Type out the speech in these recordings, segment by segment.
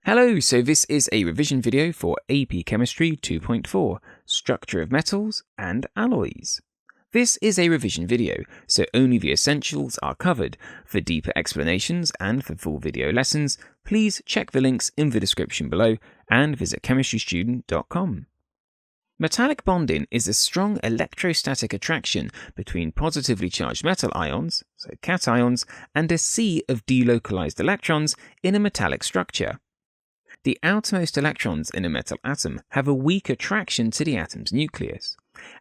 Hello, so this is a revision video for APChemistry 2.4, Structure of Metals and Alloys. This is a revision video, so only the essentials are covered. For deeper explanations and for full video lessons, please check the links in the description below and visit chemistrystudent.com. Metallic bonding is a strong electrostatic attraction between positively charged metal ions, so cations, and a sea of delocalized electrons in a metallic structure. The outermost electrons in a metal atom have a weak attraction to the atom's nucleus,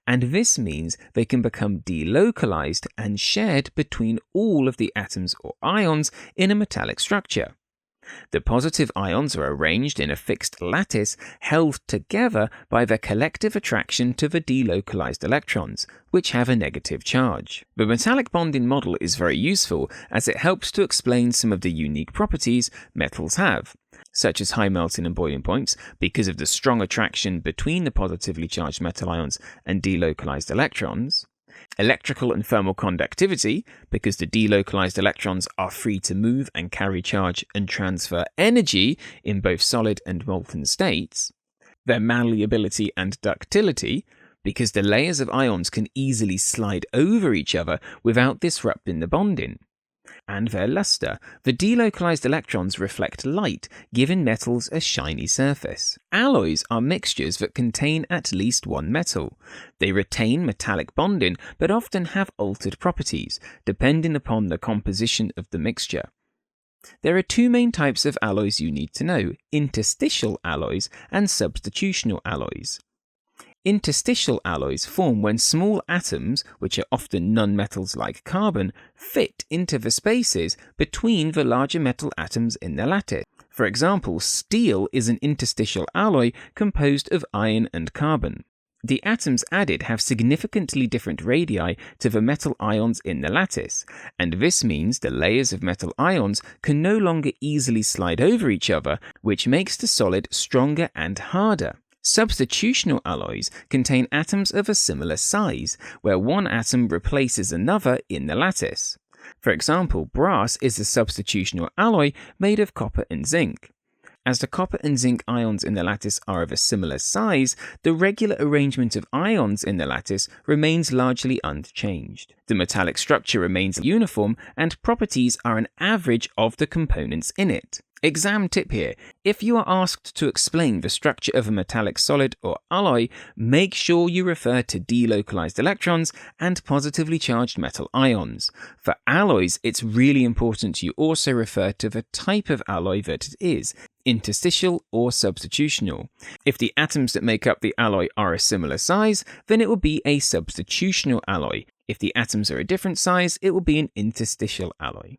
and this means they can become delocalized and shared between all of the atoms or ions in a metallic structure. The positive ions are arranged in a fixed lattice held together by their collective attraction to the delocalized electrons, which have a negative charge. The metallic bonding model is very useful as it helps to explain some of the unique properties metals have, such as high melting and boiling points because of the strong attraction between the positively charged metal ions and delocalized electrons, electrical and thermal conductivity because the delocalized electrons are free to move and carry charge and transfer energy in both solid and molten states, their malleability and ductility because the layers of ions can easily slide over each other without disrupting the bonding, and their luster. The delocalized electrons reflect light, giving metals a shiny surface. Alloys are mixtures that contain at least one metal. They retain metallic bonding, but often have altered properties, depending upon the composition of the mixture. There are two main types of alloys you need to know: interstitial alloys and substitutional alloys. Interstitial alloys form when small atoms, which are often nonmetals like carbon, fit into the spaces between the larger metal atoms in the lattice. For example, steel is an interstitial alloy composed of iron and carbon. The atoms added have significantly different radii to the metal ions in the lattice, and this means the layers of metal ions can no longer easily slide over each other, which makes the solid stronger and harder. Substitutional alloys contain atoms of a similar size, where one atom replaces another in the lattice. For example, brass is a substitutional alloy made of copper and zinc. As the copper and zinc ions in the lattice are of a similar size, the regular arrangement of ions in the lattice remains largely unchanged. The metallic structure remains uniform, and properties are an average of the components in it. Exam tip here: if you are asked to explain the structure of a metallic solid or alloy, make sure you refer to delocalized electrons and positively charged metal ions. For alloys, it's really important you also refer to the type of alloy that it is, interstitial or substitutional. If the atoms that make up the alloy are a similar size, then it will be a substitutional alloy. If the atoms are a different size, it will be an interstitial alloy.